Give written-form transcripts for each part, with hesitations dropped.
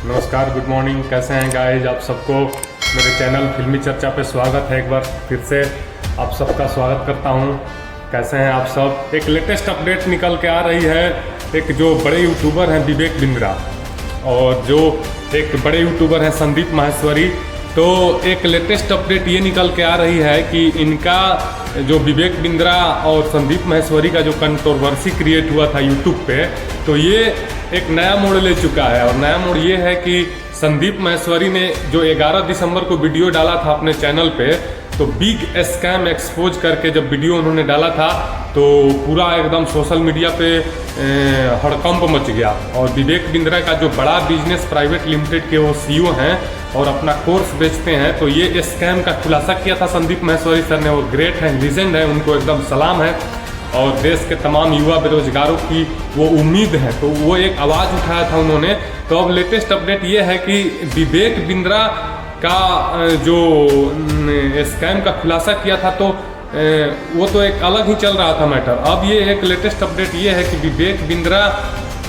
नमस्कार, good morning. कैसे हैं गाइज आप सबको? मेरे चैनल फिल्मी चर्चा पे स्वागत है। एक बार फिर से आप सबका स्वागत करता हूं। कैसे हैं आप सब? एक लेटेस्ट अपडेट निकल के आ रही है। एक जो बड़े यूट्यूबर हैं विवेक बिंद्रा और जो एक बड़े यूट्यूबर हैं संदीप माहेश्वरी, तो एक लेटेस्ट अपडेट ये निकल के आ रही है कि इनका जो विवेक बिंद्रा और संदीप माहेश्वरी का जो कंट्रोवर्सी क्रिएट हुआ था यूट्यूब पे, तो ये एक नया मोड़ ले चुका है। और नया मोड़ ये है कि संदीप माहेश्वरी ने जो 11 दिसंबर को वीडियो डाला था अपने चैनल पे, तो बिग स्कैम एक्सपोज करके जब वीडियो उन्होंने डाला था तो पूरा एकदम सोशल मीडिया पे हड़कंप मच गया। और विवेक बिंद्रा का जो बड़ा बिजनेस प्राइवेट लिमिटेड के वो सीईओ हैं और अपना कोर्स बेचते हैं, तो ये स्कैम का खुलासा किया था संदीप माहेश्वरी सर ने। वो ग्रेट हैं, लीजेंड है, उनको एकदम सलाम है। और देश के तमाम युवा बेरोजगारों की वो उम्मीद है, तो वो एक आवाज़ उठाया था उन्होंने। तो अब लेटेस्ट अपडेट ये है कि विवेक बिंद्रा का जो स्कैम का खुलासा किया था, तो वो तो एक अलग ही चल रहा था मैटर। अब ये एक लेटेस्ट अपडेट ये है कि विवेक बिंद्रा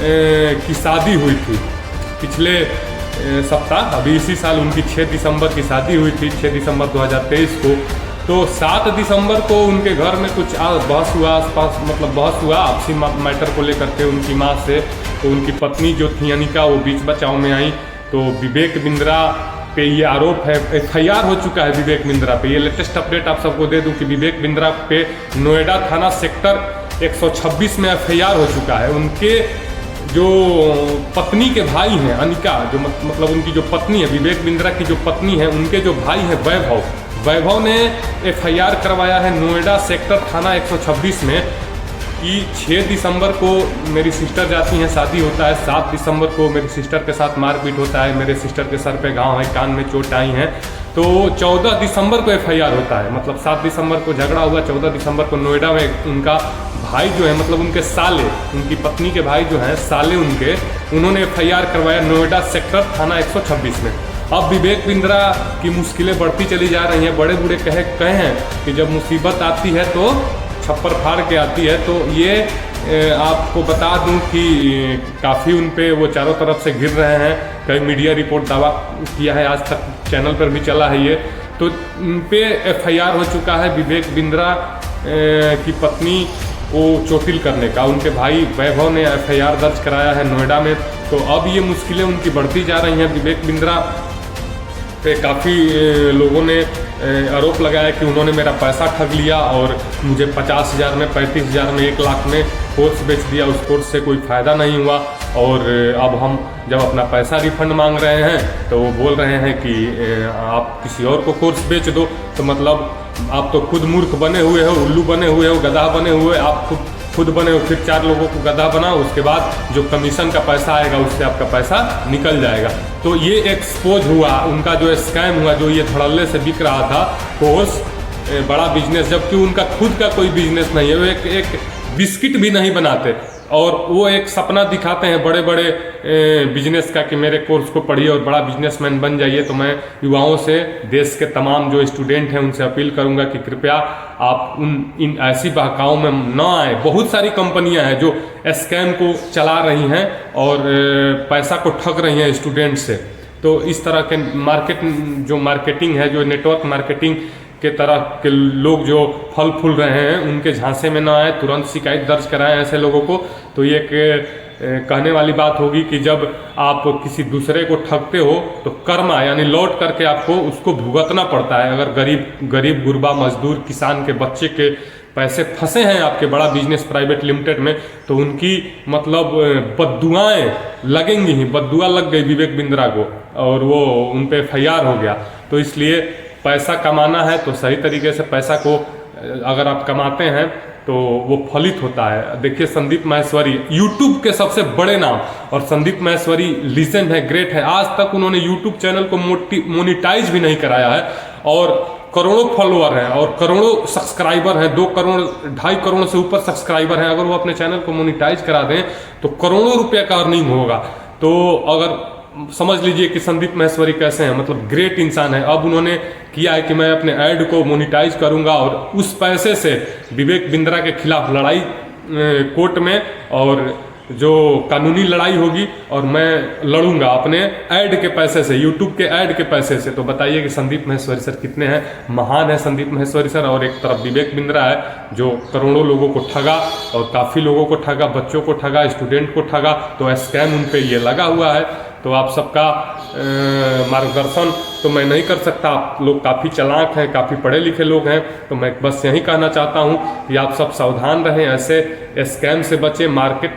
की शादी हुई थी पिछले सप्ताह, अभी इसी साल उनकी 6 दिसंबर की शादी हुई थी, 6 दिसंबर 2023 को। तो 7 दिसंबर को उनके घर में कुछ बहस हुआ, आसपास मतलब बहस हुआ आपसी मैटर को लेकर के उनकी माँ से। तो उनकी पत्नी जो थी अनिका, वो बीच बचाव में आई। तो विवेक बिंद्रा पे ये आरोप है, FIR हो चुका है विवेक बिंद्रा पे। ये लेटेस्ट अपडेट आप सबको दे दूं कि विवेक बिंद्रा पे नोएडा थाना सेक्टर 126 में FIR हो चुका है। उनके जो पत्नी के भाई हैं अनिका, जो मतलब उनकी जो पत्नी है, विवेक बिंद्रा की जो पत्नी है, उनके जो भाई हैं वैभव ने FIR करवाया है नोएडा सेक्टर थाना 126 में कि 6 दिसंबर को मेरी सिस्टर जाती हैं, शादी होता है। 7 दिसंबर को मेरी सिस्टर के साथ मारपीट होता है, मेरे सिस्टर के सर पे घाव है, कान में चोट आई है। तो 14 दिसंबर को FIR होता है, मतलब 7 दिसंबर को झगड़ा हुआ, 14 दिसंबर को नोएडा में उनका भाई जो है, मतलब उनके साले, उनकी पत्नी के भाई जो हैं साले उनके, उन्होंने FIR करवाया नोएडा सेक्टर थाना 126 में। अब विवेक बिंद्रा की मुश्किलें बढ़ती चली जा रही हैं। बड़े बूढ़े कहे हैं कि जब मुसीबत आती है तो छप्पर फाड़ के आती है। तो ये आपको बता दूं कि काफ़ी उन पे वो चारों तरफ से गिर रहे हैं। कई मीडिया रिपोर्ट दावा किया है, आज तक चैनल पर भी चला है ये। तो उन पे FIR हो चुका है विवेक बिंद्रा की पत्नी को चोटिल करने का। उनके भाई वैभव ने FIR दर्ज कराया है नोएडा में। तो अब ये मुश्किलें उनकी बढ़ती जा रही हैं। विवेक बिंद्रा पे काफ़ी लोगों ने आरोप लगाया कि उन्होंने मेरा पैसा ठग लिया और मुझे 50,000 में, 35,000 में, 1 लाख में कोर्स बेच दिया। उस कोर्स से कोई फ़ायदा नहीं हुआ और अब हम जब अपना पैसा रिफंड मांग रहे हैं तो वो बोल रहे हैं कि आप किसी और को कोर्स बेच दो। तो मतलब आप तो खुद मूर्ख बने हुए हो, उल्लू बने हुए हो, गधा बने हुए, आप खुद बने हो, फिर 4 लोगों को गधा बनाओ, उसके बाद जो कमीशन का पैसा आएगा उससे आपका पैसा निकल जाएगा। तो ये एक्सपोज हुआ उनका जो स्कैम हुआ, जो ये धड़ल्ले से बिक रहा था कोर्स, बड़ा बिजनेस, जबकि उनका खुद का कोई बिजनेस नहीं है। वो एक बिस्किट भी नहीं बनाते और वो एक सपना दिखाते हैं बड़े बड़े बिजनेस का कि मेरे कोर्स को पढ़िए और बड़ा बिजनेसमैन बन जाइए। तो मैं युवाओं से, देश के तमाम जो स्टूडेंट हैं उनसे अपील करूंगा कि कृपया आप इन ऐसी बहकाओं में न आए। बहुत सारी कंपनियां हैं जो स्कैम को चला रही हैं और पैसा को ठग रही हैं स्टूडेंट से। तो इस तरह के मार्केटिंग है, जो नेटवर्क मार्केटिंग के तरह के लोग जो फल फूल रहे हैं, उनके झांसे में ना आए, तुरंत शिकायत दर्ज कराएं ऐसे लोगों को। तो ये कहने वाली बात होगी कि जब आप किसी दूसरे को ठगते हो तो कर्मा यानी लौट करके आपको उसको भुगतना पड़ता है। अगर गरीब गुरबा मजदूर किसान के बच्चे के पैसे फंसे हैं आपके बड़ा बिजनेस प्राइवेट लिमिटेड में, तो उनकी मतलब बद्दुआएं लगेंगी ही। बद्दुआ लग गई विवेक बिंद्रा को और वो उन पे FIR हो गया। तो इसलिए पैसा कमाना है तो सही तरीके से पैसा को अगर आप कमाते हैं तो वो फलित होता है। देखिए संदीप माहेश्वरी यूट्यूब के सबसे बड़े नाम, और संदीप माहेश्वरी लीजेंड है, ग्रेट है। आज तक उन्होंने यूट्यूब चैनल को मोनिटाइज भी नहीं कराया है और करोड़ों फॉलोअर हैं और करोड़ों सब्सक्राइबर हैं, 2 करोड़ 2.5 करोड़ से ऊपर सब्सक्राइबर हैं। अगर वो अपने चैनल को मोनिटाइज करा दें तो करोड़ों रुपये का अर्निंग होगा। तो अगर समझ लीजिए कि संदीप माहेश्वरी कैसे हैं, मतलब ग्रेट इंसान है। अब उन्होंने किया है कि मैं अपने ऐड को मोनिटाइज करूंगा और उस पैसे से विवेक बिंद्रा के खिलाफ लड़ाई कोर्ट में और जो कानूनी लड़ाई होगी और मैं लड़ूंगा अपने ऐड के पैसे से, यूट्यूब के ऐड के पैसे से। तो बताइए कि संदीप माहेश्वरी सर कितने हैं, महान है संदीप माहेश्वरी सर। और एक तरफ विवेक बिंद्रा है जो करोड़ों लोगों को ठगा और काफ़ी लोगों को ठगा, बच्चों को ठगा, स्टूडेंट को ठगा। तो स्कैम उन पे ये लगा हुआ है। तो आप सबका मार्गदर्शन तो मैं नहीं कर सकता, आप लोग काफ़ी चालाक हैं, काफ़ी पढ़े लिखे लोग हैं। तो मैं बस यही कहना चाहता हूँ कि आप सब सावधान रहें, ऐसे स्कैम से बचें,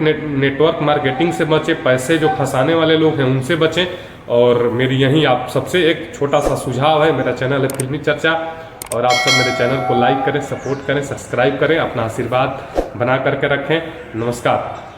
नेटवर्क मार्केटिंग से बचें, पैसे जो फंसाने वाले लोग हैं उनसे बचें। और मेरी यही आप सबसे एक छोटा सा सुझाव है। मेरा चैनल है फिल्मी चर्चा और आप सब मेरे चैनल को लाइक करें, सपोर्ट करें, सब्सक्राइब करें, अपना आशीर्वाद बना करके रखें। नमस्कार।